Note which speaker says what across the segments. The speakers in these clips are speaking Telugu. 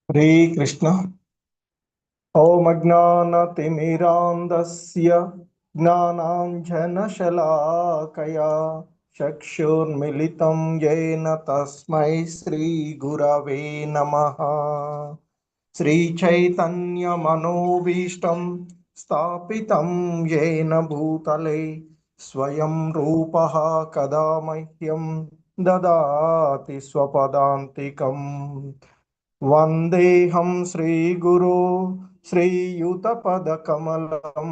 Speaker 1: हरे कृष्ण। ॐ अज्ञानतिमिरान्धस्य ज्ञानाञ्जनशलाकया चक्षुर्मिलितं येन तस्मै श्रीगुरवे नमः। श्रीचैतन्यमनोभीष्टं स्थापितं येन भूतले स्वयं रूपः कदा मह्यं ददाति स्वपदान्तिकम्। वन्देऽहं श्रीगुरो श्रीयुतपदकमलं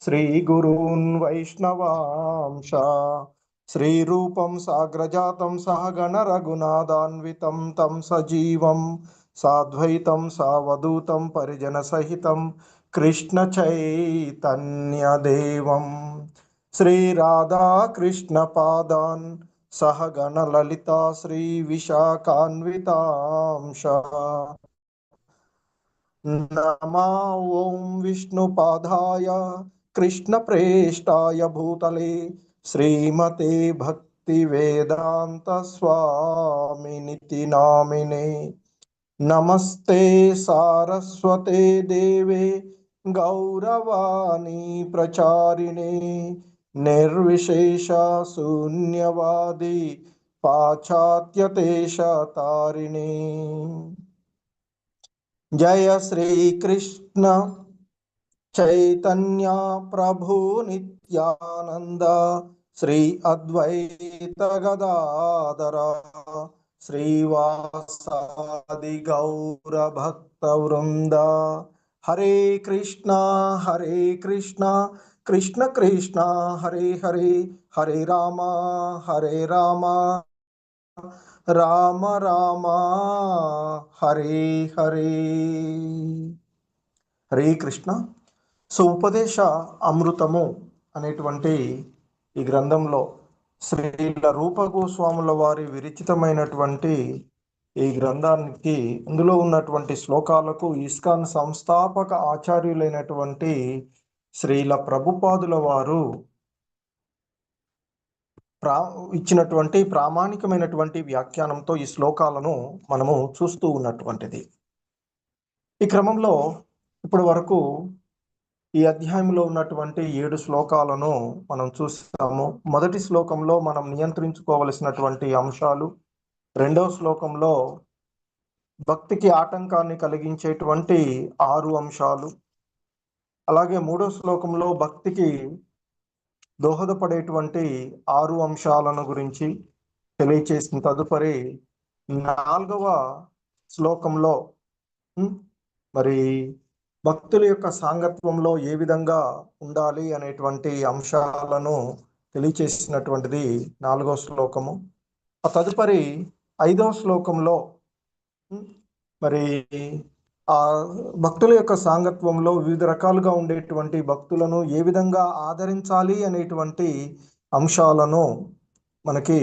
Speaker 1: श्रीगुरून् वैष्णवांश श्रीरूपं साग्रजातं सहगण रघुनाथान्वितं तं सजीवं साद्वैतं सावधूतं परिजनसहितं कृष्णचैतन्यदेवं श्रीराधाकृष्णपादान् सहगणललिता श्रीविशाखान्वितांश नमा ॐ विष्णुपादाय कृष्णप्रेष्ठाय भूतले श्रीमते भक्तिवेदान्त स्वामिनिति नामिने। नमस्ते सारस्वते देवे गौरवाणी प्रचारिणे निर्विशेष शून्यवादी पाश्चात्यदेशतारिणे। जय श्री कृष्ण चैतन्य प्रभु नित्यानंद श्री अद्वैत गदाधर श्रीवासादि गौर भक्त वृंद। हरे कृष्णा कृष्ण कृष्णा हरे हरे, हरे राम राम राम हरे हरे। హరే కృష్ణ. సో ఉపదేశ అమృతము అనేటువంటి ఈ గ్రంథంలో శ్రీల రూప గోస్వాముల వారి విరచితమైనటువంటి ఈ గ్రంథానికి ఇందులో ఉన్నటువంటి శ్లోకాలకు ఇస్కాన్ సంస్థాపక ఆచార్యులైనటువంటి శ్రీల ప్రభుపాదుల వారు ఇచ్చినటువంటి ప్రామాణికమైనటువంటి వ్యాఖ్యానంతో ఈ శ్లోకాలను మనము చూస్తూ ఉన్నటువంటిది. ఈ క్రమంలో ఇప్పటి వరకు ఈ అధ్యాయంలో ఉన్నటువంటి 7 శ్లోకాలను మనం చూసాము. మొదటి శ్లోకంలో మనం నియంత్రించుకోవలసినటువంటి అంశాలు, రెండవ శ్లోకంలో భక్తికి ఆటంకాన్ని కలిగించేటువంటి 6 అంశాలు, అలాగే మూడో శ్లోకంలో భక్తికి దోహదపడేటువంటి 6 అంశాలను గురించి తెలియచేసిన తదుపరి 4వ శ్లోకంలో మరి భక్తుల యొక్క సాంగత్వంలో ఏ విధంగా ఉండాలి అనేటువంటి అంశాలను తెలియచేసినటువంటిది 4వ శ్లోకము. ఆ తదుపరి 5వ శ్లోకంలో మరి ఆ భక్తుల యొక్క సాంగత్వంలో వివిధ రకాలుగా ఉండేటువంటి భక్తులను ఏ విధంగా ఆదరించాలి అనేటువంటి అంశాలను మనకి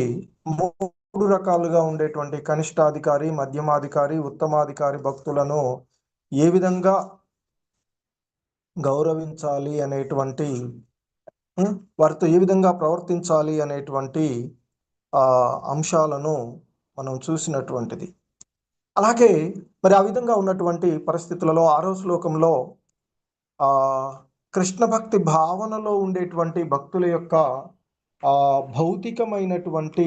Speaker 1: 3 రకాలుగా ఉండేటువంటి కనిష్టాధికారి, మధ్యమాధికారి, ఉత్తమాధికారి భక్తులను ఏ విధంగా గౌరవించాలి అనేటువంటి, వారితో ఏ విధంగా ప్రవర్తించాలి అనేటువంటి అంశాలను మనం చూసినటువంటిది. అలాగే మరి ఆ విధంగా ఉన్నటువంటి పరిస్థితులలో 6వ శ్లోకంలో కృష్ణ భక్తి భావనలో ఉండేటువంటి భక్తుల యొక్క భౌతికమైనటువంటి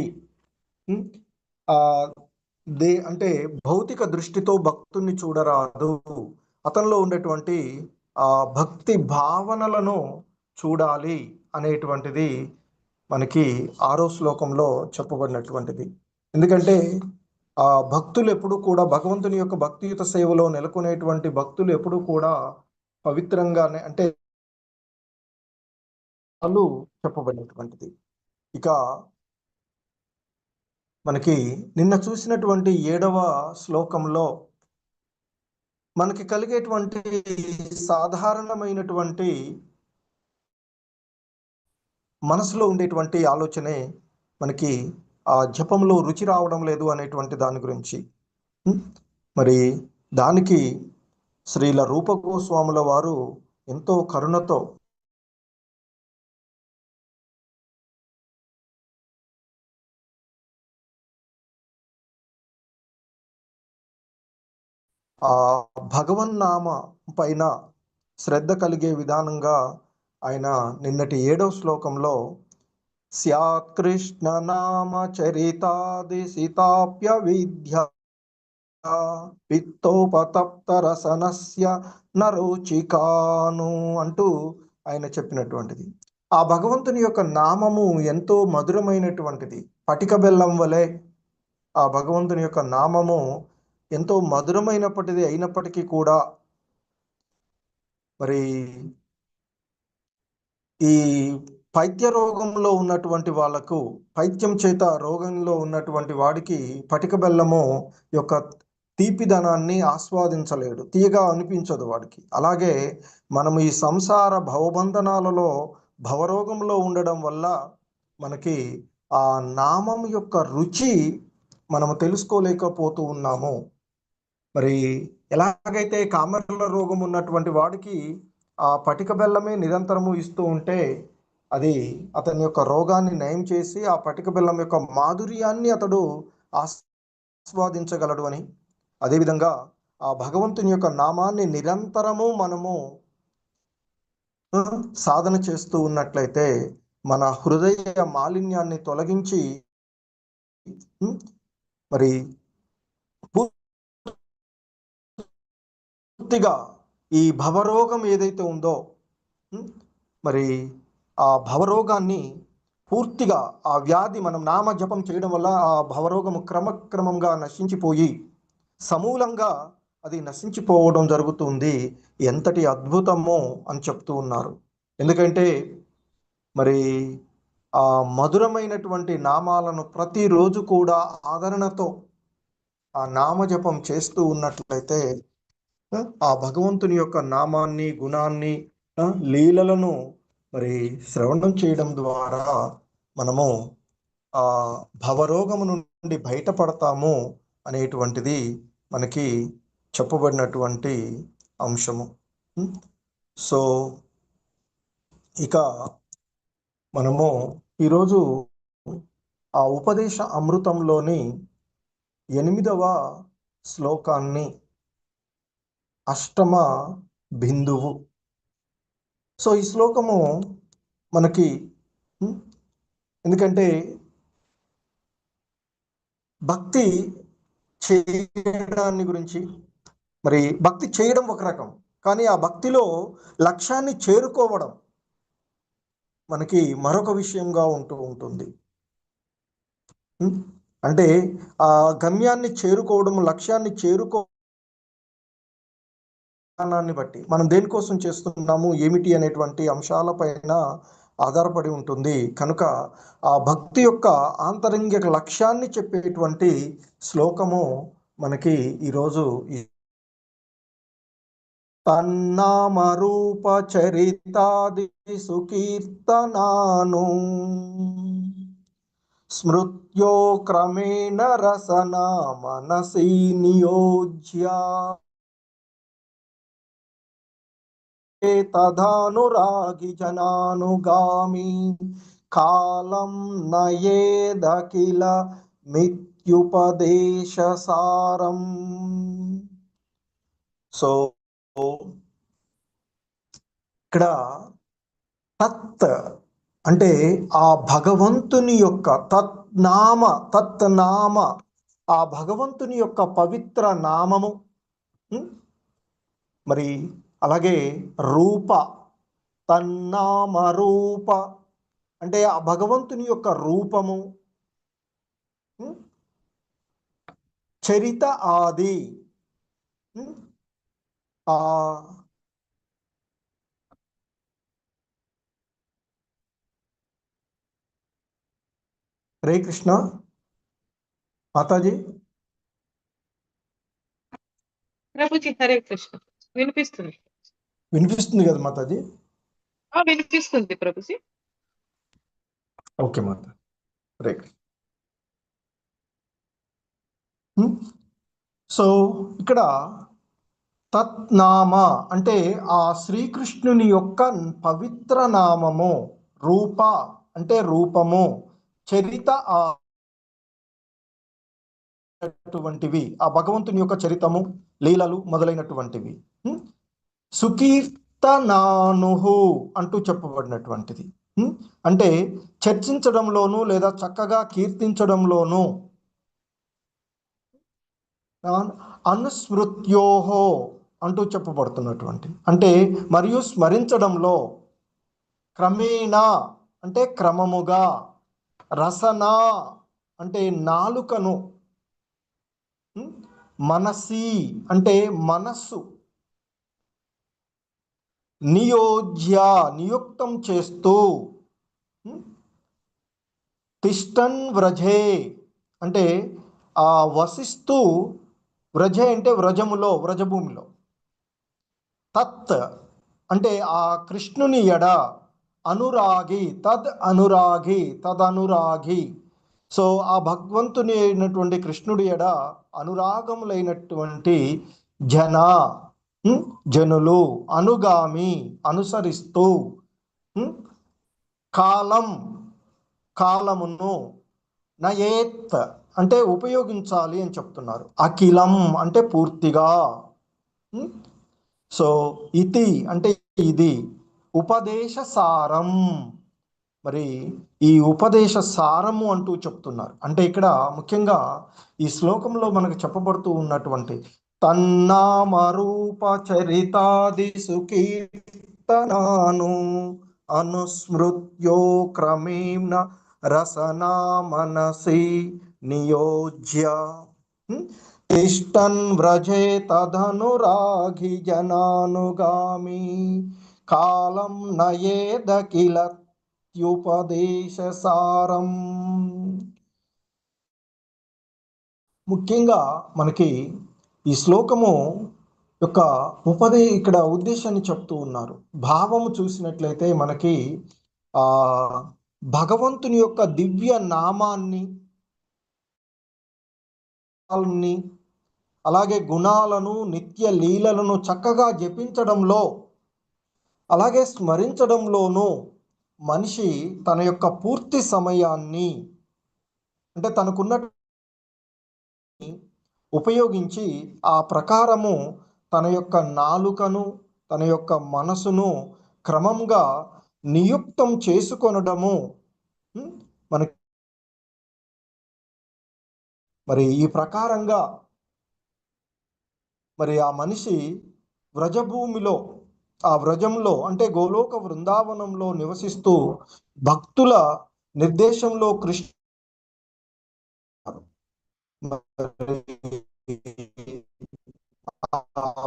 Speaker 1: అంటే భౌతిక దృష్టితో భక్తుని చూడరాదు, అతనిలో ఉండేటువంటి భక్తి భావనలను చూడాలి అనేటువంటిది మనకి 6వ శ్లోకంలో చెప్పబడినటువంటిది. ఎందుకంటే భక్తులు ఎప్పుడు కూడా భగవంతుని యొక్క భక్తియుత సేవలో నెలకొనేటువంటి భక్తులు ఎప్పుడు కూడా పవిత్రంగానే అంటే వాళ్ళు చెప్పబడినటువంటిది. ఇక మనకి నిన్న చూసినటువంటి 7వ శ్లోకంలో మనకి కలిగేటువంటి సాధారణమైనటువంటి మనసులో ఉండేటువంటి ఆలోచనే మనకి జపంలో రుచి రావడం లేదు అనేటువంటి దాని గురించి. మరి దానికి శ్రీల రూప గోస్వాముల వారు ఎంతో కరుణతో ఆ భగవన్నామ పైన శ్రద్ధ కలిగే విధానంగా ఆయన నిన్నటి 7వ శ్లోకంలో స్యాత్ కృష్ణ నామ చరితాదిశితాప్య విద్య పిత్తోపతప్త రసనస్య నరోచికాను అంటూ ఆయన చెప్పినటువంటిది. ఆ భగవంతుని యొక్క నామము ఎంతో మధురమైనటువంటిది. పటిక బెల్లం వలె ఆ భగవంతుని యొక్క నామము ఎంతో మధురమైనప్పటిది అయినప్పటికీ కూడా మరి ఈ పైత్య రోగంలో ఉన్నటువంటి వాళ్ళకు, పైత్యం చేత రోగంలో ఉన్నటువంటి వాడికి పటిక బెల్లము యొక్క తీపిదనాన్ని ఆస్వాదించలేడు, తీయగా అనిపించదు వాడికి. అలాగే మనము ఈ సంసార భవబంధనాలలో భవరోగంలో ఉండడం వల్ల మనకి ఆ నామం యొక్క రుచి మనము తెలుసుకోలేకపోతూ ఉన్నాము. మరి ఎలాగైతే కామెర్ల రోగం ఉన్నటువంటి వాడికి ఆ పటిక బెల్లమే నిరంతరము ఇస్తూ ఉంటే అది అతని యొక్క రోగాన్ని నయం చేసి ఆ పటిక బెల్లం యొక్క మాధుర్యాన్ని అతడు ఆస్వాదించగలడు అని, అదేవిధంగా ఆ భగవంతుని యొక్క నామాన్ని నిరంతరము మనము సాధన చేస్తూ ఉన్నట్లయితే మన హృదయ మాలిన్యాన్ని తొలగించి మరి పూర్తిగా ఈ భవరోగం ఏదైతే ఉందో మరి ఆ భవరోగాన్ని పూర్తిగా ఆ వ్యాధి మనం నామ జపం చేయడం వల్ల ఆ భవరోగము క్రమక్రమంగా నశించిపోయి సమూలంగా అది నశించిపోవడం జరుగుతుంది. ఎంతటి అద్భుతమో అని చెప్తూ ఉన్నారు. ఎందుకంటే మరి ఆ మధురమైనటువంటి నామాలను ప్రతిరోజు కూడా ఆదరణతో ఆ నామజపం చేస్తూ ఉన్నట్లయితే ఆ భగవంతుని యొక్క నామాన్ని, గుణాన్ని, లీలలను మరి శ్రవణం చేయడం ద్వారా మనము ఆ భవరోగము నుండి బయటపడతాము అనేటువంటిది మనకి చెప్పబడినటువంటి అంశము. సో ఇక మనము ఈరోజు ఆ ఉపదేశ అమృతంలోని 8వ శ్లోకాన్ని, అష్టమ బిందువు. సో ఈ శ్లోకము మనకి ఎందుకంటే భక్తి చేయడాన్ని గురించి, మరి భక్తి చేయడం ఒక రకం, కానీ ఆ భక్తిలో లక్ష్యాన్ని చేరుకోవడం మనకి మరొక విషయంగా ఉంటూ ఉంటుంది. అంటే ఆ గమ్యాన్ని చేరుకోవడం, లక్ష్యాన్ని చేరుకోవడాన్ని బట్టి మనం దేనికోసం చేస్తున్నాము ఏమిటి అనేటువంటి అంశాలపైన ఆధారపడి ఉంటుంది. కనుక ఆ భక్తి యొక్క ఆంతరంగిక లక్ష్యాన్ని చెప్పేటువంటి శ్లోకము మనకి ఈరోజు తన్నామరూప చరితాది సుకీర్తనాను స్మృత్యో క్రమేణ రసన మనసి నియోజ్య తదానురాగి జనానుగామి కాలం నయేదఖిల మిత్యుపదేశ సారం. సో ఇక్కడ తత్ అంటే ఆ భగవంతుని యొక్క తత్నామ ఆ భగవంతుని యొక్క పవిత్ర నామము, మరి అలాగే రూప, తన్నామ రూప అంటే ఆ భగవంతుని యొక్క రూపము, చరిత ఆది హరే కృష్ణ మాతాజీ.
Speaker 2: ప్రభుజీ హరే కృష్ణ.
Speaker 1: వినిపిస్తుంది కదా మాతాజీ?
Speaker 2: వినిపిస్తుంది ప్రభుజీ.
Speaker 1: ఓకే మాత, హరే కృష్ణ. సో ఇక్కడ తత్నామ అంటే ఆ శ్రీకృష్ణుని యొక్క పవిత్ర నామము, రూప అంటే రూపము, చరిత అటువంటివి ఆ భగవంతుని యొక్క చరితము, లీలలు మొదలైనటువంటివి. సుకీర్తనానుహు అంటూ చెప్పబడినటువంటిది. అంటే చర్చించడంలోనూ లేదా చక్కగా కీర్తించడంలోనూ, అనుస్మృత్యోహో అంటూ చెప్పబడుతున్నటువంటి, అంటే మరియు స్మరించడంలో, క్రమేణా అంటే క్రమముగా, రసన అంటే నాలుకను, మనసి అంటే మనస్సు, నియోజ్య నియుక్తం చేస్తూ, తిష్టన్ వ్రజే అంటే వసిస్తూ, వ్రజే అంటే వ్రజములో, వ్రజభూమిలో, తత్ అంటే ఆ కృష్ణుని ఎడ, అనురాగి తదనురాగి. సో ఆ భగవంతుని అయినటువంటి కృష్ణుడి ఎడ అనురాగములైనటువంటి జనులు, అనుగామి అనుసరిస్తూ, కాలమును, నయేత్ అంటే ఉపయోగించాలి అని చెప్తున్నారు. అఖిలం అంటే పూర్తిగా. సో ఇతి అంటే ఇది, ఉపదేశ సారం. మరి ఈ ఉపదేశ సారము అంటూ చెప్తున్నారు. అంటే ఇక్కడ ముఖ్యంగా ఈ శ్లోకంలో మనకు చెప్పబడుతూ ఉన్నటువంటి తన్నామరూప చరితాది సుకీర్తనాను అనుస్మృత్యో క్రమేణ రసనా మనసి నియోజ్య తిష్టన్ వ్రజే తదనురాగి జనానుగామి కాలం నయేదకిలత్యుపదేశ సారం. ముఖ్యంగా మనకి ఈ శ్లోకము యొక్క ఇక్కడ ఉద్దేశాన్ని చెప్తూ ఉన్నారు. భావము చూసినట్లయితే మనకి భగవంతుని యొక్క దివ్య నామాన్ని, అలాగే గుణాలను, నిత్య లీలలను చక్కగా జపించడంలో, అలాగే స్మరించడంలోనూ మనిషి తన యొక్క పూర్తి సమయాన్ని, అంటే తనకున్న ఉపయోగించి ఆ ప్రకారము తన యొక్క నాలుకను, తన యొక్క మనసును క్రమంగా నియుక్తం చేసుకొనడము మనకి. మరి ఈ ప్రకారంగా మరి ఆ మనిషి వ్రజభూమిలో, ఆ వ్రజంలో అంటే గోలోక బృందావనంలో నివసిస్తూ భక్తుల నిర్దేశంలో కృష్ణ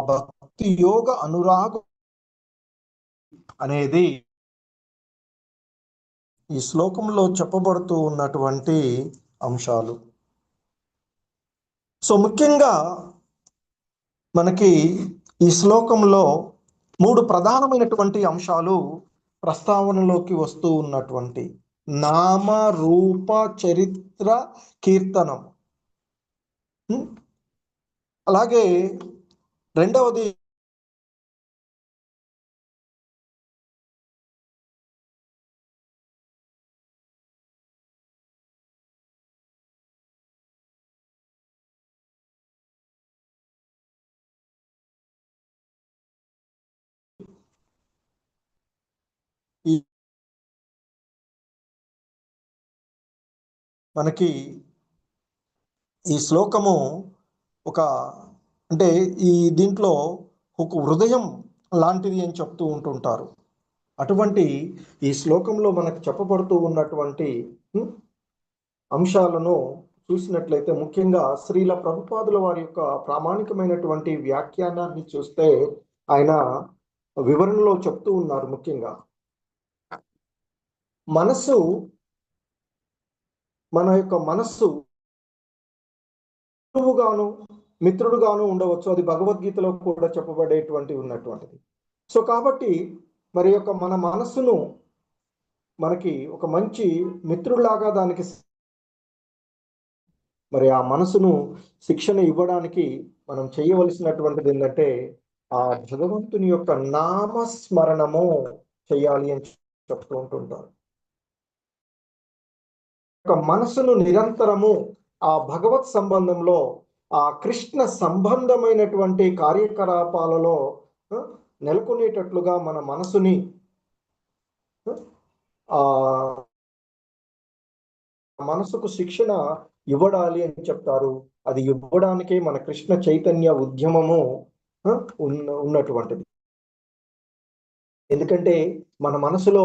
Speaker 1: భక్తి యోగ అనురాగం అనేది ఈ శ్లోకంలో చెప్పబడుతూ ఉన్నటువంటి అంశాలు. సో ముఖ్యంగా మనకి ఈ శ్లోకంలో 3 ప్రధానమైనటువంటి అంశాలు ప్రస్తావనలోకి వస్తూ ఉన్నటువంటి నామ రూప చరిత్ర కీర్తనం. అలాగే రెండవది మనకి ఈ శ్లోకము అంటే ఈ దీంట్లో ఒక హృదయం లాంటిది అని చెప్తూ ఉంటుంటారు. అటువంటి ఈ శ్లోకంలో మనకు చెప్పబడుతూ ఉన్నటువంటి అంశాలను చూసినట్లయితే ముఖ్యంగా శ్రీల ప్రభుపాదుల వారి యొక్క ప్రామాణికమైనటువంటి వ్యాఖ్యానాన్ని చూస్తే ఆయన వివరణలో చెప్తూ ఉన్నారు. ముఖ్యంగా మన యొక్క మనస్సు గురువుగాను మిత్రుడుగాను ఉండవచ్చు. అది భగవద్గీతలో కూడా చెప్పబడేటువంటి ఉన్నటువంటిది. సో కాబట్టి మరి యొక్క మన మనస్సును మనకి ఒక మంచి మిత్రుడిలాగా దానికి మరి ఆ మనసును శిక్షణ ఇవ్వడానికి మనం చేయవలసినటువంటిది ఏంటంటే ఆ భగవంతుని యొక్క నామస్మరణము చేయాలి అని చెప్తూ ఉంటుంటారు. మనసును నిరంతరము ఆ భగవత్ సంబంధంలో ఆ కృష్ణ సంబంధమైనటువంటి కార్యకలాపాలలో నెలకొనేటట్లుగా మన మనసుని ఆ మనసుకు శిక్షణ ఇవ్వడాలి అని చెప్తారు. అది ఇవ్వడానికే మన కృష్ణ చైతన్య ఉద్యమము ఉన్నటువంటిది. ఎందుకంటే మన మనసులో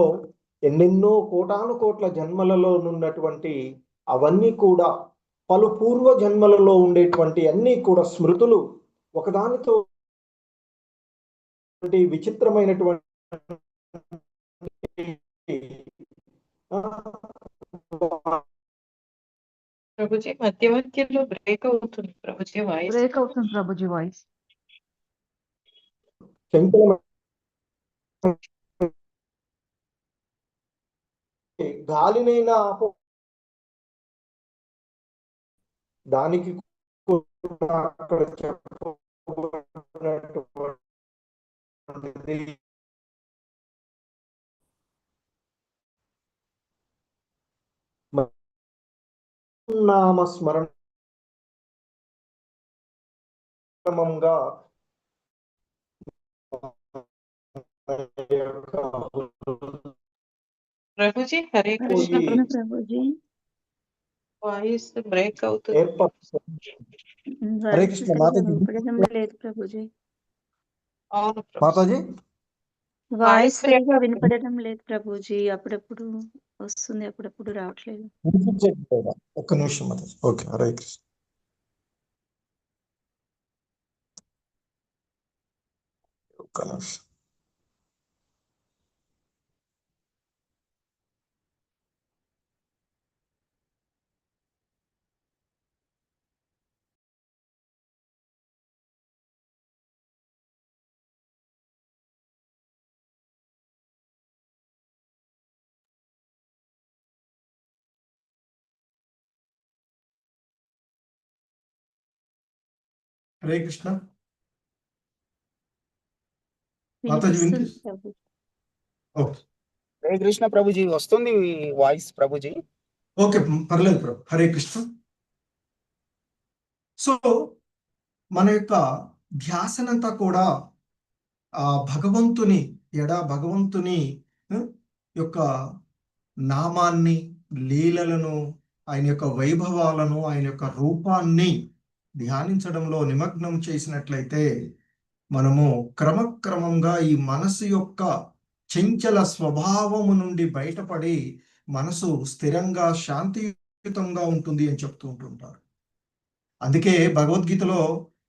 Speaker 1: ఎన్నెన్నో కోటాను కోట్ల జన్మలలో ఉన్నటువంటి అవన్నీ కూడా పలు పూర్వ జన్మలలో ఉండేటువంటి అన్నీ కూడా స్మృతులు ఒకదానితో విచిత్రమైనటువంటి
Speaker 2: ప్రభుజీ మధ్య మధ్యలో బ్రేక్ అవుతుంది ప్రభుజీ వాయిస్.
Speaker 3: బ్రేక్ అవుతుంది ప్రభుజీ వాయిస్.
Speaker 1: గాలినైనా దానికి అక్కడ చెప్పబడినటువంటిది నామస్మరణ క్రమంగా
Speaker 2: ప్రభుజీ హరే కృష్ణ
Speaker 3: ప్రభుజీ
Speaker 2: వాయిస్ బ్రేక్ అవుతుంది.
Speaker 1: హరే కృష్ణ మాతాజీ.
Speaker 3: లేదు ప్రభుజీ,
Speaker 2: అవును
Speaker 1: మాతాజీ
Speaker 3: వాయిస్ సరిగా వినపడడం లేదు ప్రభుజీ. అప్పుడప్పుడు వస్తుంది, అప్పుడప్పుడు రావట్లేదు.
Speaker 1: ఒక్క నిమిషం మాతాజీ. ఓకే హరే కృష్ణ. ఒక్క నిమిషం. హరే కృష్ణ మాతాజీ వినిపిస్తుంది. ఓకే
Speaker 4: హరే కృష్ణ ప్రభుజీ వస్తుంది వాయిస్ ప్రభుజీ.
Speaker 1: ఓకే పర్లేదు ప్రభు. హరే కృష్ణ. సో మన యొక్క ధ్యాసనంతా కూడా ఆ భగవంతుని భగవంతుని యొక్క నామాన్ని, లీలలను, ఆయన యొక్క వైభవాలను, ఆయన యొక్క రూపాన్ని ధ్యానించడంలో నిమగ్నం చేసినట్లయితే మనము క్రమక్రమంగా ఈ మనసు యొక్క చంచల స్వభావము నుండి బయటపడి మనసు స్థిరంగా శాంతియుతంగా ఉంటుంది అని చెప్తూ ఉంటుంటారు. అందుకే భగవద్గీతలో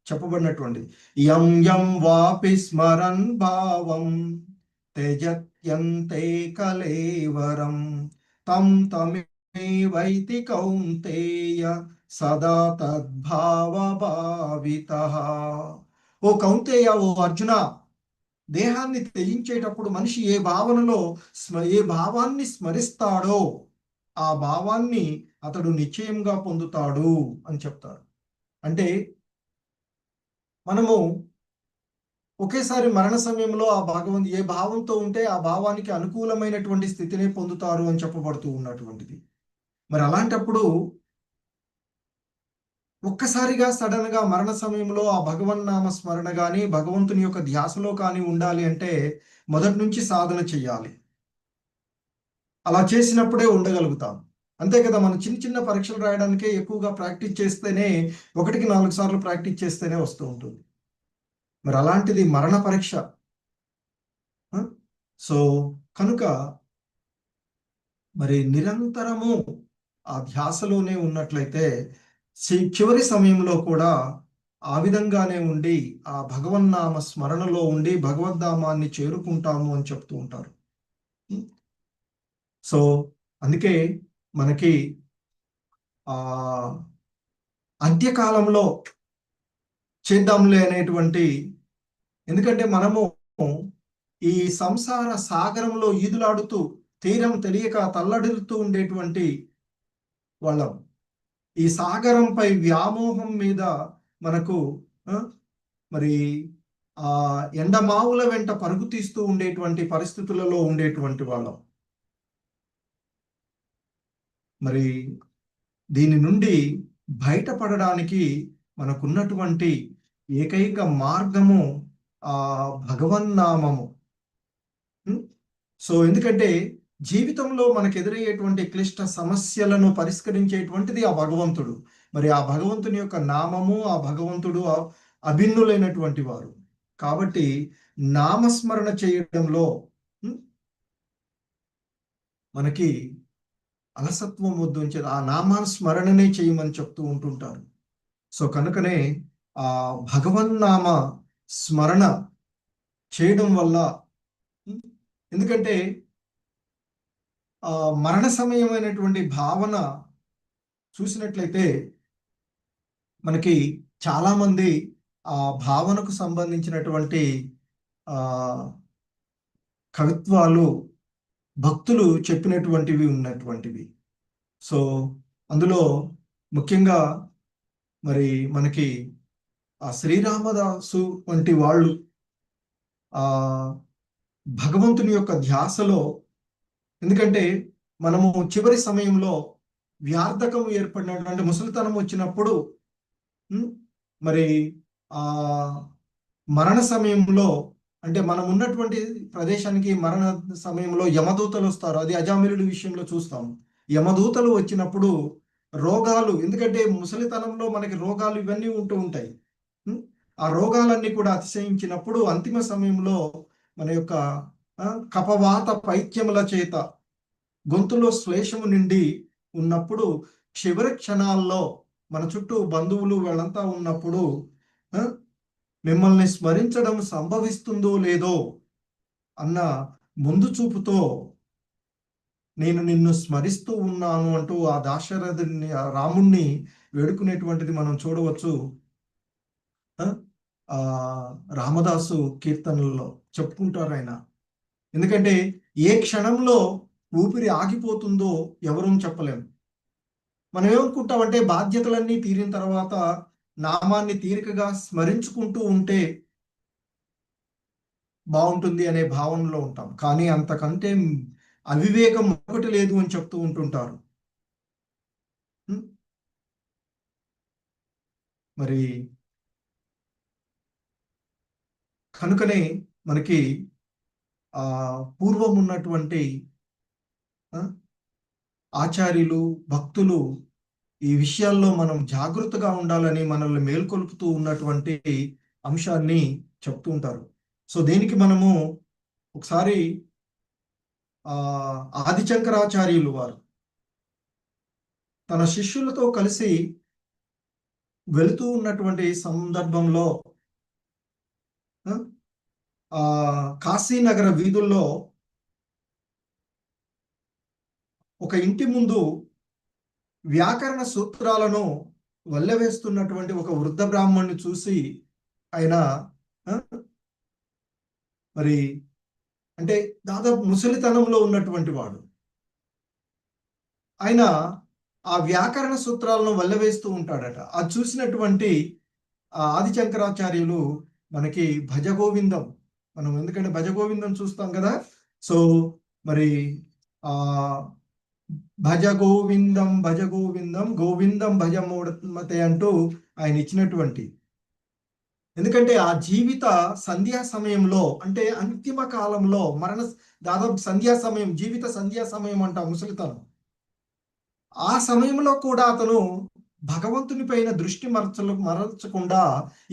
Speaker 1: చెప్పబడినటువంటి యం యం వాపి స్మరన్ భావం త్యజత్యంతే కలేవరం తం తమేవైతి కౌంతేయ సదా తద్భావభావితః. ఓ కౌంతేయ, ఓ అర్జున, దేహాన్ని త్యజించేటప్పుడు మనిషి ఏ భావాన్ని స్మరిస్తాడో ఆ భావాన్ని అతడు నిశ్చయంగా పొందుతాడు అని చెప్తారు. అంటే మనము ఒకేసారి మరణ సమయంలో ఆ ఏ భావంతో ఉంటే ఆ భావానికి అనుకూలమైనటువంటి స్థితిని పొందుతారు అని చెప్పబడుతూ ఉన్నటువంటిది. మరి అలాంటప్పుడు ఒక్కసారిగా సడన్ గా మరణ సమయంలో ఆ భగవన్నామ స్మరణ కానీ భగవంతుని యొక్క ధ్యాసలో కానీ ఉండాలి అంటే మొదటి నుంచి సాధన చెయ్యాలి. అలా చేసినప్పుడే ఉండగలుగుతాం. అంతే కదా, మనం చిన్న చిన్న పరీక్షలు రాయడానికే ఎక్కువగా ప్రాక్టీస్ చేస్తేనే 1-4 సార్లు ప్రాక్టీస్ చేస్తేనే వస్తూ ఉంటుంది. మరి అలాంటిది మరణ పరీక్ష. సో కనుక మరి నిరంతరము ఆ ధ్యాసలోనే ఉన్నట్లయితే చివరి సమయంలో కూడా ఆ విధంగానే ఉండి ఆ భగవన్నామ స్మరణలో ఉండి భగవద్ధామాన్ని చేరుకుంటాము అని చెప్తూ ఉంటారు. సో అందుకే మనకి ఆ అంత్యకాలంలో చేద్దాంలే అనేటువంటి, ఎందుకంటే మనము ఈ సంసార సాగరంలో ఈదులాడుతూ తీరం తెలియక తల్లడిల్లుతూ ఉండేటువంటి వాళ్ళం. ఈ సాగరంపై వ్యామోహం మీద మనకు మరి ఆ ఎండమావుల వెంట పరుగు తీస్తూ ఉండేటువంటి పరిస్థితులలో ఉండేటువంటి వాళ్ళం. మరి దీని నుండి బయటపడడానికి మనకున్నటువంటి ఏకైక మార్గము ఆ భగవన్నామము. సో ఎందుకంటే జీవితంలో మనకు ఎదురయ్యేటువంటి క్లిష్ట సమస్యలను పరిష్కరించేటువంటిది ఆ భగవంతుడు. మరి ఆ భగవంతుని యొక్క నామము, ఆ భగవంతుడు అభిన్నులైనటువంటి వారు. కాబట్టి నామస్మరణ చేయడంలో మనకి అలసత్వం వద్దు అని ఆ నామస్మరణనే చేయమని చెప్తూ ఉంటుంటారు. సో కనుకనే ఆ భగవన్నామ స్మరణ చేయడం వల్ల, ఎందుకంటే మరణ సమయమైనటువంటి భావన చూసినట్లయితే మనకి చాలామంది ఆ భావనకు సంబంధించినటువంటి కవిత్వాలు భక్తులు చెప్పినటువంటివి ఉన్నటువంటివి. సో అందులో ముఖ్యంగా మరి మనకి ఆ శ్రీరామదాసు వంటి వాళ్ళు ఆ భగవంతుని యొక్క ధ్యాసలో, ఎందుకంటే మనము చివరి సమయంలో వ్యార్థకం ఏర్పడినటువంటి ముసలితనం వచ్చినప్పుడు మరి ఆ మరణ సమయంలో, అంటే మనం ఉన్నటువంటి ప్రదేశానికి మరణ సమయంలో యమదూతలు వస్తారు. అది అజామిలుడి విషయంలో చూస్తాం. యమదూతలు వచ్చినప్పుడు రోగాలు, ఎందుకంటే ముసలితనంలో మనకి రోగాలు ఇవన్నీ ఉంటూ ఉంటాయి. ఆ రోగాలన్నీ కూడా అతిశయించినప్పుడు అంతిమ సమయంలో మన యొక్క కపవాత పైత్యముల చేత గొంతులో శ్లేషము నిండి ఉన్నప్పుడు, చివరి క్షణాల్లో మన చుట్టూ బంధువులు వాళ్ళంతా ఉన్నప్పుడు మిమ్మల్ని స్మరించడం సంభవిస్తుందో లేదో అన్న ముందు చూపుతో నేను నిన్ను స్మరిస్తూ ఉన్నాను అంటూ ఆ దాశరథుని, ఆ రాముణ్ణి వేడుకునేటువంటిది మనం చూడవచ్చు. రామదాసు కీర్తనల్లో చెప్పుకుంటారు ఆయన. ఎందుకంటే ఏ క్షణంలో ఊపిరి ఆగిపోతుందో ఎవరూ చెప్పలేము. మనం ఏమనుకుంటామంటే బాధ్యతలన్నీ తీరిన తర్వాత నామాన్ని తీరికగా స్మరించుకుంటూ ఉంటే బాగుంటుంది అనే భావనలో ఉంటాం. కానీ అంతకంటే అవివేకం ఒకటి లేదు అని చెప్తూ ఉంటుంటారు. మరి కనుకనే మనకి పూర్వం ఉన్నటువంటి ఆచార్యులు, భక్తులు ఈ విషయాల్లో మనం జాగృతగా ఉండాలని మనల్ని మేల్కొల్పుతూ ఉన్నటువంటి అంశాన్ని చెప్తూ ఉంటారు. సో దేనికి మనము ఒకసారి ఆదిశంకరాచార్యులు వారు తన శిష్యులతో కలిసి వెళుతూ ఉన్నటువంటి సందర్భంలో కాశీనగర వీధుల్లో ఒక ఇంటి ముందు వ్యాకరణ సూత్రాలను వల్లవేస్తున్నటువంటి ఒక వృద్ధ బ్రాహ్మణ్ణి చూసి ఆయన మరి అంటే దాదాపు ముసలితనంలో ఉన్నటువంటి వాడు, ఆయన ఆ వ్యాకరణ సూత్రాలను వల్లవేస్తూ ఉంటాడట. అది చూసినటువంటి ఆదిశంకరాచార్యులు మనకి భజగోవిందం, మనం ఎందుకంటే భజగోవిందం చూస్తాం కదా. సో మరి భజ గోవిందం భజ గోవిందం గోవిందం భజ మూఢమతే అంటూ ఆయన ఇచ్చినటువంటి, ఎందుకంటే ఆ జీవిత సంధ్యా సమయంలో, అంటే అంతిమ కాలంలో మరణ దాదాపు సంధ్యా సమయం, జీవిత సంధ్యా సమయం అంట ముసలితనం, ఆ సమయంలో కూడా అతను భగవంతుని పైన దృష్టి మరల్చకుండా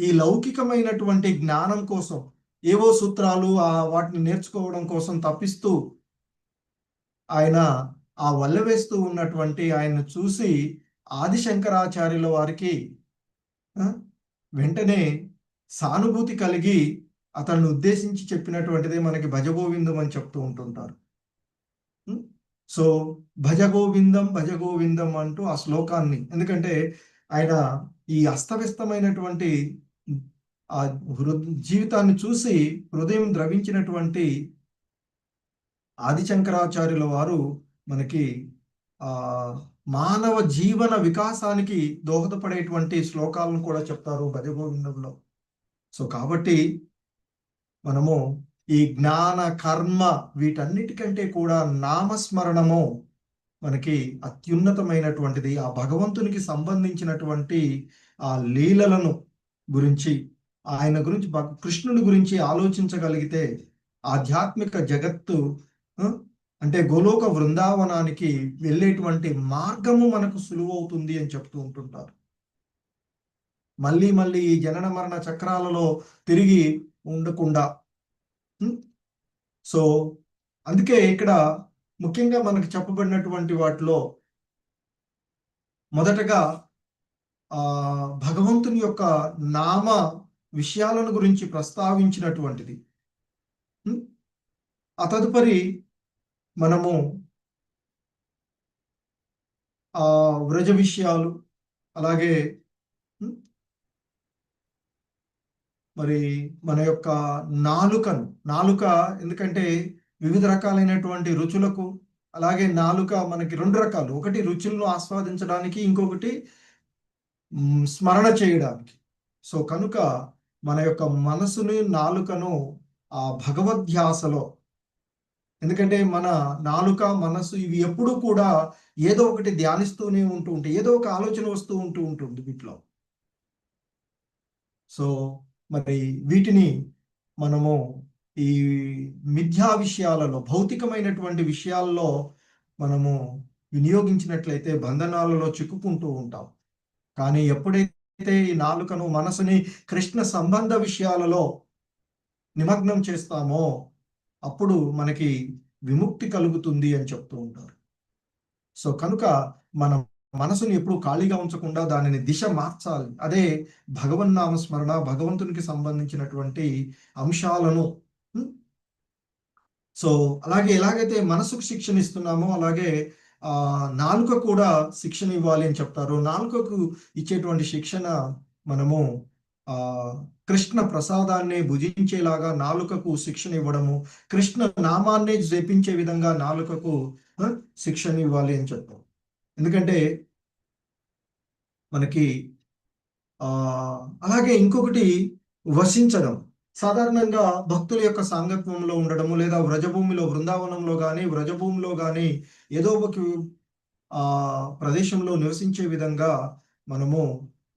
Speaker 1: ఈ లౌకికమైనటువంటి జ్ఞానం కోసం ఏవో సూత్రాలు వాటిని నేర్చుకోవడం కోసం తప్పిస్తూ ఆయన ఆ వల్లవేస్తూ ఉన్నటువంటి ఆయన్ను చూసి ఆదిశంకరాచార్యుల వారికి వెంటనే సానుభూతి కలిగి అతన్ని ఉద్దేశించి చెప్పినటువంటిదే మనకి భజగోవిందం అని చెప్తూ ఉంటుంటారు. సో భజగోవిందం అంటూ ఆ శ్లోకాన్ని, ఎందుకంటే ఆయన ఈ అస్తవ్యస్తమైనటువంటి ఆ జీవితాన్ని చూసి హృదయం ద్రవించినటువంటి ఆదిశంకరాచార్యుల వారు మనకి మానవ జీవన వికాసానికి దోహదపడేటువంటి శ్లోకాలను కూడా చెప్తారు భజగోవిందంలో. సో కాబట్టి మనము ఈ జ్ఞాన కర్మ వీటన్నిటికంటే కూడా నామస్మరణము మనకి అత్యున్నతమైనటువంటిది. ఆ భగవంతునికి సంబంధించినటువంటి ఆ లీలలను గురించి, ఆయన గురించి కృష్ణుని గురించి ఆలోచించగలిగితే ఆధ్యాత్మిక జగత్తు అంటే గోలోక బృందావనానికి వెళ్ళేటువంటి మార్గము మనకు సులువవుతుంది అని చెప్తూ ఉంటుంటారు. మళ్ళీ మళ్ళీ ఈ జనన మరణ చక్రాలలో తిరిగి ఉండకుండా. సో అందుకే ఇక్కడ ముఖ్యంగా మనకు చెప్పబడినటువంటి వాటిలో మొదటగా భగవంతుని యొక్క నామ విషయాలను గురించి ప్రస్తావించినటువంటిది. ఆ తదుపరి మనము వ్రజ విషయాలు, అలాగే మరి మన యొక్క నాలుక ఎందుకంటే వివిధ రకాలైనటువంటి రుచులకు, అలాగే నాలుక మనకి రెండు రకాలు, ఒకటి రుచులను ఆస్వాదించడానికి, ఇంకొకటి స్మరణ చేయడానికి. సో కనుక మన యొక్క మనసుని, నాలుకను ఆ భగవద్ధ్యాసలో, ఎందుకంటే మన నాలుక, మనసు ఇవి ఎప్పుడూ కూడా ఏదో ఒకటి ధ్యానిస్తూనే ఉంటాయి, ఏదో ఒక ఆలోచన వస్తూ ఉంటుంది వీటిలో. సో మరి వీటిని మనము ఈ మిథ్యా విషయాలలో, భౌతికమైనటువంటి విషయాల్లో మనము వినియోగించినట్లయితే బంధనాలలో చిక్కుకుంటూ ఉంటాం. కానీ ఎప్పుడైతే ఈ నాలుకను, మనసుని కృష్ణ సంబంధ విషయాలలో నిమగ్నం చేస్తామో అప్పుడు మనకి విముక్తి కలుగుతుంది అని చెప్తూ ఉంటారు. సో కనుక మనం మనసుని ఎప్పుడు ఖాళీగా ఉంచకుండా దానిని దిశ మార్చాలి. అదే భగవన్నామ స్మరణ, భగవంతునికి సంబంధించినటువంటి అంశాలను. సో అలాగే ఎలాగైతే మనసుకు శిక్షణ ఇస్తున్నామో అలాగే నాలుక కూడా శిక్షణ ఇవ్వాలి అని చెప్తారు. నాలుకకు ఇచ్చేటువంటి శిక్షణ మనము కృష్ణ ప్రసాదాన్ని భుజించేలాగా నాలుకకు శిక్షణ ఇవ్వడము, కృష్ణ నామాన్ని జపించే విధంగా నాలుకకు శిక్షణ ఇవ్వాలి అని చెప్తాం. ఎందుకంటే మనకి అలాగే ఇంకొకటి వసించడం. సాధారణంగా భక్తుల యొక్క సాంగత్వంలో ఉండడము, లేదా వ్రజభూమిలో, బృందావనంలో కానీ వ్రజభూమిలో కానీ ఏదో ఒక ప్రదేశంలో నివసించే విధంగా మనము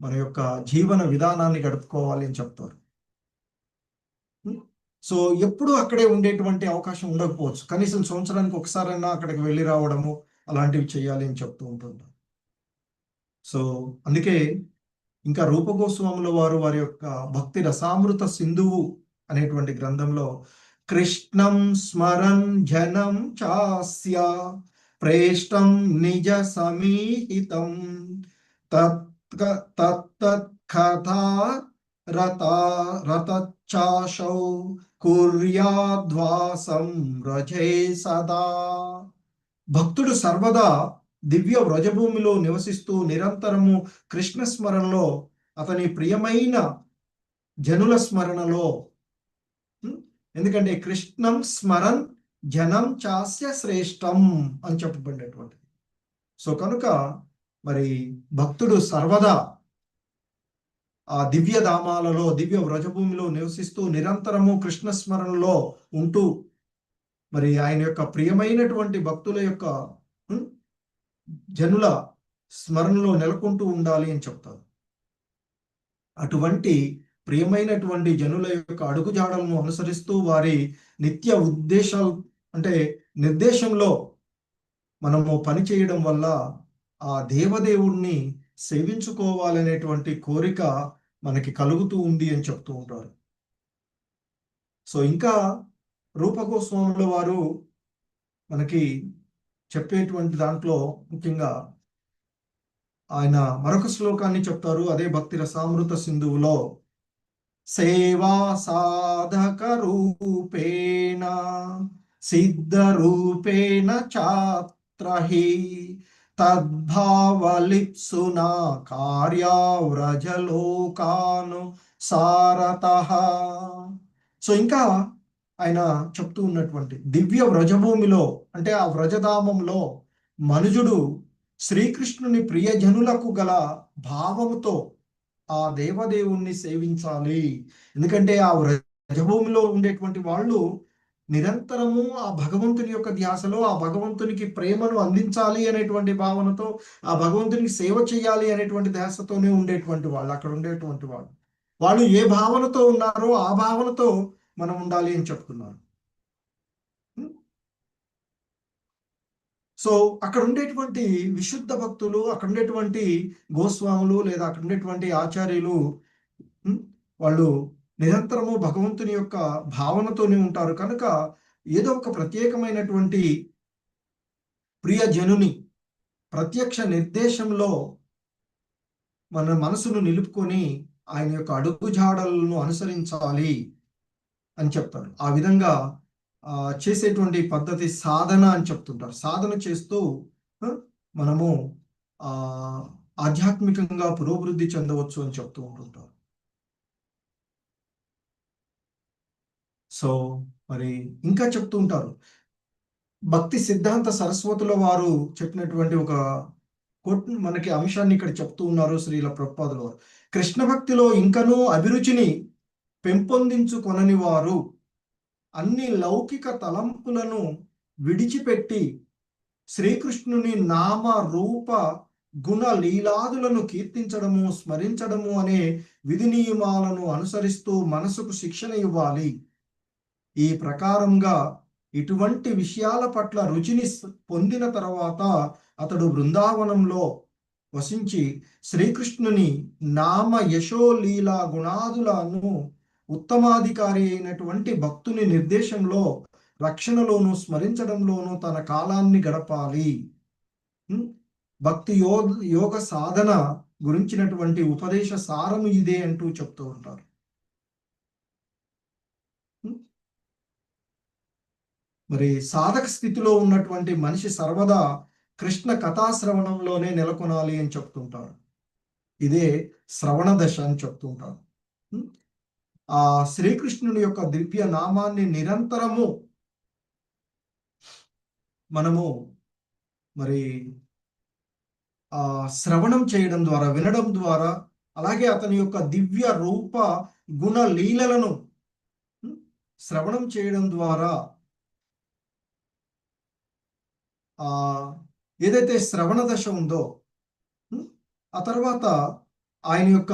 Speaker 1: మన యొక్క జీవన విధానాన్ని గడుపుకోవాలి అని చెప్తారు. సో ఎప్పుడు అక్కడే ఉండేటువంటి అవకాశం ఉండకపోవచ్చు, కనీసం సంవత్సరానికి ఒకసారైనా అక్కడికి వెళ్ళి రావడము అలాంటివి చేయాలి అని చెప్తూ ఉంటుంటారు. సో అందుకే ఇంకా రూపగోస్వాముల వారు వారి యొక్క భక్తి రసామృత సింధువు అనేటువంటి గ్రంథంలో కృష్ణం స్మరన్ జనం చాస్య ప్రేష్టం నిజ సమీహితం కథా రతచాశౌ కుర్యాద్వాసం వ్రజే సదా. భక్తుడు సర్వదా దివ్య వ్రజభూమిలో నివసిస్తూ నిరంతరము కృష్ణ స్మరణలో, అతని ప్రియమైన జనుల స్మరణలో, ఎందుకంటే కృష్ణం స్మరన్ జనం చాస్య శ్రేష్టం అని చెప్పబడినటువంటిది. సో కనుక మరి భక్తుడు సర్వదా ఆ దివ్య ధామాలలో, దివ్య వ్రజభూమిలో నివసిస్తూ నిరంతరము కృష్ణ స్మరణలో ఉంటూ మరి ఆయన యొక్క ప్రియమైనటువంటి భక్తుల యొక్క జనుల స్మరణలో నెలకొంటూ ఉండాలి అని చెప్తారు. అటువంటి ప్రియమైనటువంటి జనుల యొక్క అడుగుజాడలను అనుసరిస్తూ వారి నిత్య ఉద్దేశాలు అంటే నిర్దేశంలో మనము పని చేయడం వల్ల ఆ దేవదేవుణ్ణి సేవించుకోవాలనేటువంటి కోరిక మనకి కలుగుతూ ఉంది అని చెప్తూ ఉంటారు. సో ఇంకా రూపగోస్వాముల వారు మనకి చెప్పేటువంటి దాంట్లో ముఖ్యంగా ఆయన మరొక శ్లోకాన్ని చెప్తారు. అదే భక్తి రసామృత సింధువులో, సేవా సాధక రూపేణ సిద్ధ రూపేణ చాత్రహి తద్భావలిప్సునా కార్యావ్రజలోకాను సారతః. సో ఇంకా ఆయన చెప్తూ ఉన్నటువంటి దివ్య వ్రజభూమిలో అంటే ఆ వ్రజధామంలో మనుజుడు శ్రీకృష్ణుని ప్రియజనులకు గల భావముతో ఆ దేవదేవుణ్ణి సేవించాలి. ఎందుకంటే ఆ వ్రజభూమిలో ఉండేటువంటి వాళ్ళు నిరంతరము ఆ భగవంతుని యొక్క ధ్యాసలో ఆ భగవంతునికి ప్రేమను అందించాలి అనేటువంటి భావనతో, ఆ భగవంతునికి సేవ చేయాలి అనేటువంటి ధ్యాసతోనే ఉండేటువంటి వాళ్ళు, అక్కడ ఉండేటువంటి వాళ్ళు. వాళ్ళు ఏ భావనతో ఉన్నారో ఆ భావనతో మనం ఉండాలి అని చెప్తున్నారు. సో అక్కడ ఉండేటువంటి విశుద్ధ భక్తులు, అక్కడ ఉండేటువంటి గోస్వాములు లేదా అక్కడ ఉండేటువంటి ఆచార్యులు వాళ్ళు నిరంతరము భగవంతుని యొక్క భావనతోనే ఉంటారు. కనుక ఏదో ఒక ప్రత్యేకమైనటువంటి ప్రియజనుని ప్రత్యక్ష నిర్దేశంలో మన మనసును నిలుపుకొని ఆయన యొక్క అడుగుజాడలను అనుసరించాలి అని చెప్తారు. ఆ విధంగా చేసేటువంటి పద్ధతి సాధన అని చెప్తుంటారు. సాధన చేస్తూ మనము ఆధ్యాత్మికంగా పురోభివృద్ధి చెందవచ్చు అని చెప్తూ ఉంటుంటారు. సో మరి ఇంకా చెప్తూ ఉంటారు. భక్తి సిద్ధాంత సరస్వతుల వారు చెప్పినటువంటి ఒక మనకి అంశాన్ని ఇక్కడ చెప్తూ ఉన్నారు శ్రీల ప్రభుపాదుల వారు. కృష్ణ భక్తిలో ఇంకనూ అభిరుచిని పెంపొందించుకొనని వారు అన్ని లౌకిక తలంపులను విడిచిపెట్టి శ్రీకృష్ణుని నామ రూప గుణ లీలాదులను కీర్తించడము, స్మరించడము అనే విధి నియమాలను అనుసరిస్తూ మనసుకు శిక్షణ ఇవ్వాలి. ఈ ప్రకారంగా ఇటువంటి విషయాల పట్ల రుచిని పొందిన తర్వాత అతడు బృందావనంలో వసించి శ్రీకృష్ణుని నామ యశోలీలా గుణాదులను ఉత్తమాధికారి అయినటువంటి భక్తుని నిర్దేశంలో, రక్షణలోను, స్మరించడంలోనూ తన కాలాన్ని గడపాలి. భక్తి యోగ సాధన గురించినటువంటి ఉపదేశ సారము ఇదే అంటూ చెప్తూ ఉంటారు. మరి సాధక స్థితిలో ఉన్నటువంటి మనిషి సర్వదా కృష్ణ కథాశ్రవణంలోనే నెలకొనాలి అని చెప్తుంటారు. ఇదే శ్రవణ దశ అని చెప్తుంటారు. ఆ శ్రీకృష్ణుని యొక్క దివ్య నామాన్ని నిరంతరము మనము మరి శ్రవణం చేయడం ద్వారా, వినడం ద్వారా, అలాగే అతని యొక్క దివ్య రూప గుణ లీలలను శ్రవణం చేయడం ద్వారా ఏదైతే శ్రవణ దశ ఉందో ఆ తర్వాత ఆయన యొక్క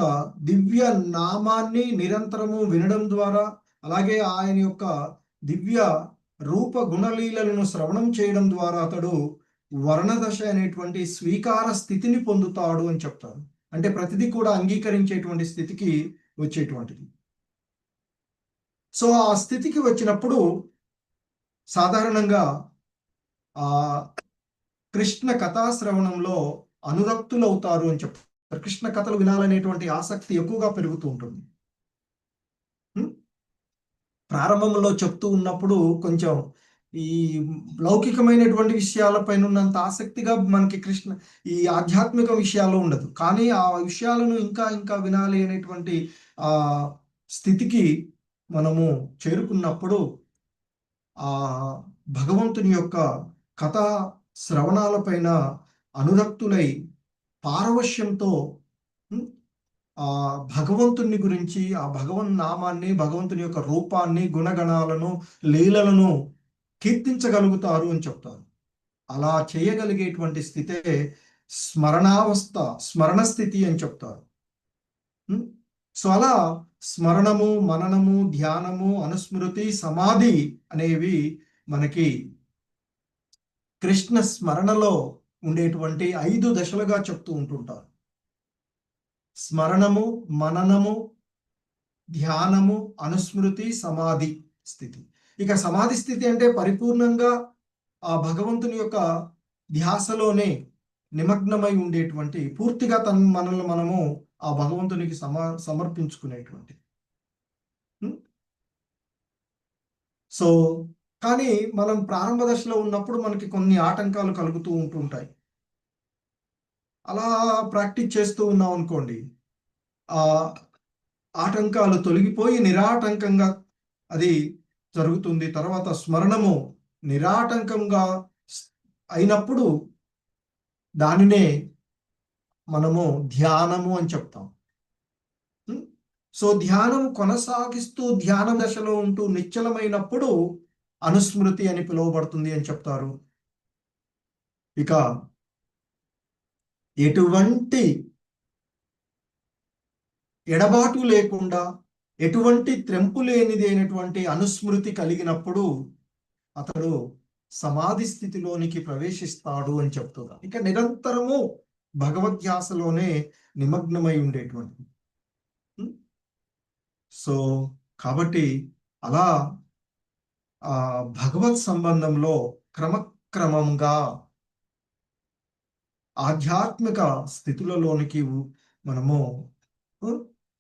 Speaker 1: దివ్య నామాన్ని నిరంతరము వినడం ద్వారా, అలాగే ఆయన యొక్క దివ్య రూప గుణలీలను శ్రవణం చేయడం ద్వారా అతడు వర్ణదశ అనేటువంటి స్వీకార స్థితిని పొందుతాడు అని చెప్తారు. అంటే ప్రతిదీ కూడా అంగీకరించేటువంటి స్థితికి వచ్చేటువంటిది. సో ఆ స్థితికి వచ్చినప్పుడు సాధారణంగా కృష్ణ కథాశ్రవణంలో అనురక్తులవుతారు అని చెప్తారు. కృష్ణ కథలు వినాలనేటువంటి ఆసక్తి ఎక్కువగా పెరుగుతూ ఉంటుంది. ప్రారంభంలో చెప్తూ ఉన్నప్పుడు కొంచెం ఈ లౌకికమైనటువంటి విషయాలపైన ఉన్నంత ఆసక్తిగా మనకి ఈ ఆధ్యాత్మిక విషయాలు ఉండదు. కానీ ఆ విషయాలను ఇంకా ఇంకా వినాలి అనేటువంటి స్థితికి మనము చేరుకున్నప్పుడు ఆ భగవంతుని యొక్క కథా శ్రవణాలపైన అనురక్తులై పారవశ్యంతో ఆ భగవంతుని గురించి, ఆ భగవన్ నామాన్ని, భగవంతుని యొక్క రూపాన్ని, గుణగణాలను, లీలలను కీర్తించగలుగుతారు అని చెప్తారు. అలా చేయగలిగేటువంటి స్థితే స్మరణ స్థితి అని చెప్తారు. సో అలా స్మరణము, మననము, ధ్యానము, అనుస్మృతి, సమాధి అనేవి మనకి కృష్ణ స్మరణలో ఉండేటువంటి 5 దశలుగా చెప్తూ ఉంటుంటారు. స్మరణము, మననము, ధ్యానము, అనుస్మృతి, సమాధి స్థితి. ఇక సమాధి స్థితి అంటే పరిపూర్ణంగా ఆ భగవంతుని యొక్క ధ్యాసలోనే నిమగ్నమై ఉండేటువంటి, పూర్తిగా మనల్ని మనము ఆ భగవంతునికి సమర్పించుకునేటువంటి. సో కానీ మనం ప్రారంభ దశలో ఉన్నప్పుడు మనకి కొన్ని ఆటంకాలు కలుగుతూ ఉంటుంటాయి. అలా ప్రాక్టీస్ చేస్తూ ఉన్నాం అనుకోండి, ఆ ఆటంకాలు తొలగిపోయి నిరాటంకంగా అది జరుగుతుంది. తర్వాత స్మరణము నిరాటంకంగా అయినప్పుడు దానినే మనము ధ్యానము అని చెప్తాం. సో ధ్యానం కొనసాగిస్తూ ధ్యాన దశలో ఉంటూ నిశ్చలమైనప్పుడు అనుస్మృతి అని పిలువబడుతుంది అని చెప్తారు. ఇక ఎటువంటి ఎడబాటు లేకుండా ఎటువంటి త్రెంపు లేనిది అయినటువంటి అనుస్మృతి కలిగినప్పుడు అతడు సమాధి స్థితిలోనికి ప్రవేశిస్తాడు అని చెప్తున్నారు. ఇక నిరంతరము భగవద్ధ్యాసలోనే నిమగ్నమై ఉండేటువంటి. సో కాబట్టి అలా భగవత్ సంబంధంలో క్రమక్రమంగా ఆధ్యాత్మిక స్థితులలోనికి మనము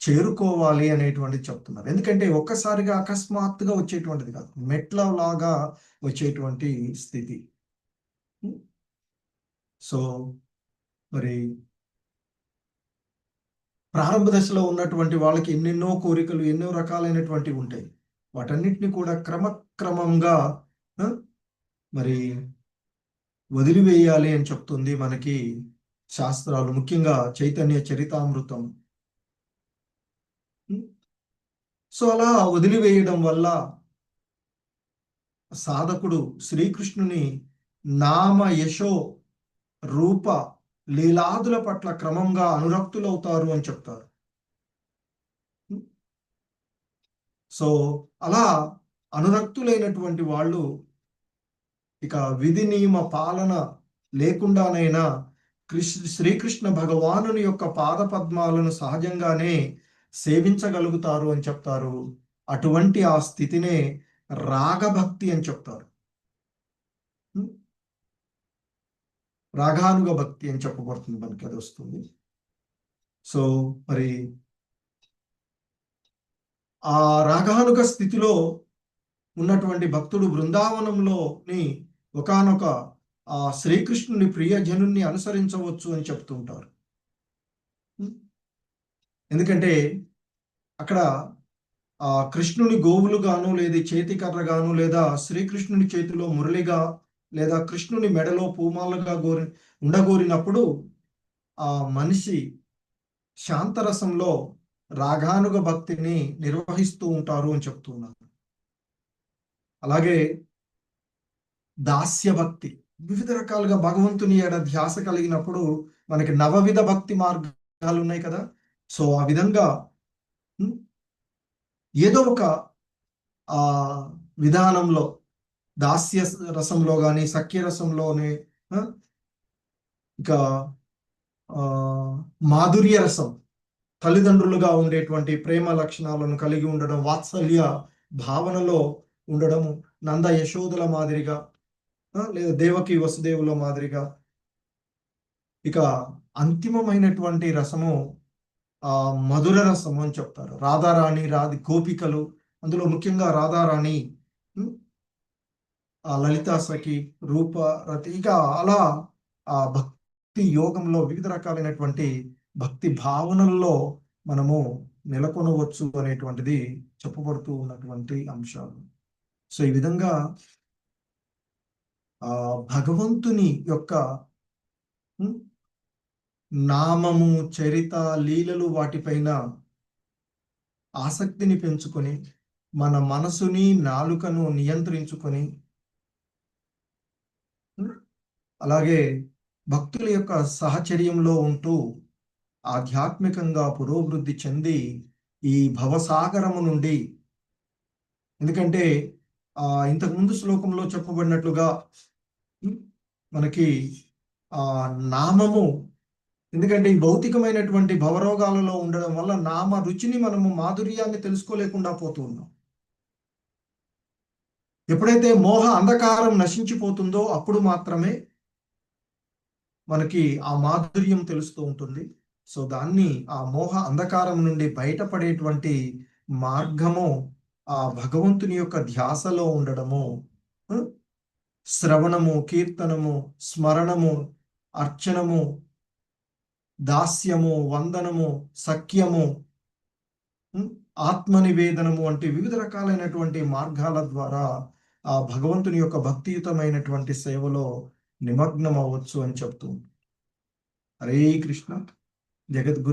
Speaker 1: చేరుకోవాలి అనేటువంటిది చెప్తున్నారు. ఎందుకంటే ఒక్కసారిగా అకస్మాత్తుగా వచ్చేటువంటిది కాదు, మెట్ల లాగా వచ్చేటువంటి స్థితి. సో మరి ప్రారంభ దశలో ఉన్నటువంటి వాళ్ళకి ఎన్నెన్నో కోరికలు, ఎన్నో రకాలైనటువంటివి ఉంటాయి. వాటన్నిటిని కూడా క్రమక్రమంగా మరి వదిలివేయాలి అని చెప్తుంది మనకి శాస్త్రాలు, ముఖ్యంగా చైతన్య చరితామృతం. సో అలా వదిలివేయడం వల్ల సాధకుడు శ్రీకృష్ణుని నామ యశో రూప లీలాదుల పట్ల క్రమంగా అనురక్తులవుతారు అని చెప్తారు. సో అలా అనురక్తులైనటువంటి వాళ్ళు ఇక విధి నియమ పాలన లేకుండానైనా శ్రీకృష్ణ భగవానుని యొక్క పాద పద్మాలను సహజంగానే సేవించగలుగుతారు అని చెప్తారు. అటువంటి ఆ స్థితినే రాగభక్తి అని చెప్తారు. రాగానుగ భక్తి అని చెప్పబడుతుంది మనకి, అది వస్తుంది. సో మరి ఆ రాగానుగ స్థితిలో ఉన్నటువంటి భక్తుడు బృందావనంలోని ఒకానొక ఆ శ్రీకృష్ణుని ప్రియజనుణ్ణి అనుసరించవచ్చు అని చెప్తుంటారు. ఎందుకంటే అక్కడ ఆ కృష్ణుని గోవులుగాను, లేదా చేతికర్రగాను, లేదా శ్రీకృష్ణుని చేతిలో మురళిగా, లేదా కృష్ణుని మెడలో పూమాలుగా ఉండగోరినప్పుడు ఆ మనిషి శాంతరసంలో రాగానుగ భక్తిని నిర్వహిస్తూ ఉంటారు అని చెప్తున్నారు. అలాగే దాస్య భక్తి, వివిధ రకాలుగా భగవంతుని ఎడ ధ్యాస కలిగినప్పుడు మనకి నవవిధ భక్తి మార్గాలు ఉన్నాయి కదా. సో ఆ విధంగా ఏదో ఒక విధానంలో దాస్య రసంలో కానీ, సఖ్య రసంలోనే, ఇంకా మాధుర్య రసం, తల్లిదండ్రులుగా ఉండేటువంటి ప్రేమ లక్షణాలను కలిగి ఉండడం, వాత్సల్య భావనలో ఉండడము, నంద యశోదల మాదిరిగా, లేదా దేవకి వసుదేవుల మాదిరిగా. ఇక అంతిమమైనటువంటి రసము మధుర రసము అని చెప్తారు. రాధారాణి, గోపికలు, అందులో ముఖ్యంగా రాధారాణి, లలితా సఖి, రూప రతి, ఇక అలా ఆ భక్తి యోగంలో వివిధ రకాలైనటువంటి భక్తి భావనల్లో మనము నెలకొనవచ్చు అనేటువంటిది చెప్పబడుతూ ఉన్నటువంటి అంశాలు. సో ఈ విధంగా భగవంతుని యొక్క నామము, చరిత, లీలలు, వాటిపైన ఆసక్తిని పెంచుకొని మన మనసుని, నాలుకను నియంత్రించుకొని, అలాగే భక్తుల యొక్క సహచర్యంలో ఉంటూ ఆధ్యాత్మికంగా పురోభివృద్ధి చెంది ఈ భవసాగరము నుండి, ఎందుకంటే ఇంతకుముందు శ్లోకంలో చెప్పబడినట్లుగా మనకి నామము, ఎందుకంటే ఈ భౌతికమైనటువంటి భవరోగాలలో ఉండడం వల్ల నామ రుచిని, మనము మాధుర్యాన్ని తెలుసుకోలేకుండా పోతూ ఉన్నాం. ఎప్పుడైతే మోహ అంధకారం నశించిపోతుందో అప్పుడు మాత్రమే మనకి ఆ మాధుర్యం తెలుస్తూ ఉంటుంది. సో దాన్ని, ఆ మోహ అంధకారం నుండి బయటపడేటువంటి మార్గము ఆ భగవంతుని యొక్క ధ్యాసలో ఉండడము, శ్రవణము, కీర్తనము, స్మరణము, అర్చనము, దాస్యము, వందనము, సఖ్యము, ఆత్మనివేదనము వంటి వివిధ రకాలైనటువంటి మార్గాల ద్వారా ఆ భగవంతుని యొక్క భక్తియుతమైనటువంటి సేవలో నిమగ్నం అవ్వచ్చు అని చెప్తూ. హరే కృష్ణ. జగద్గురు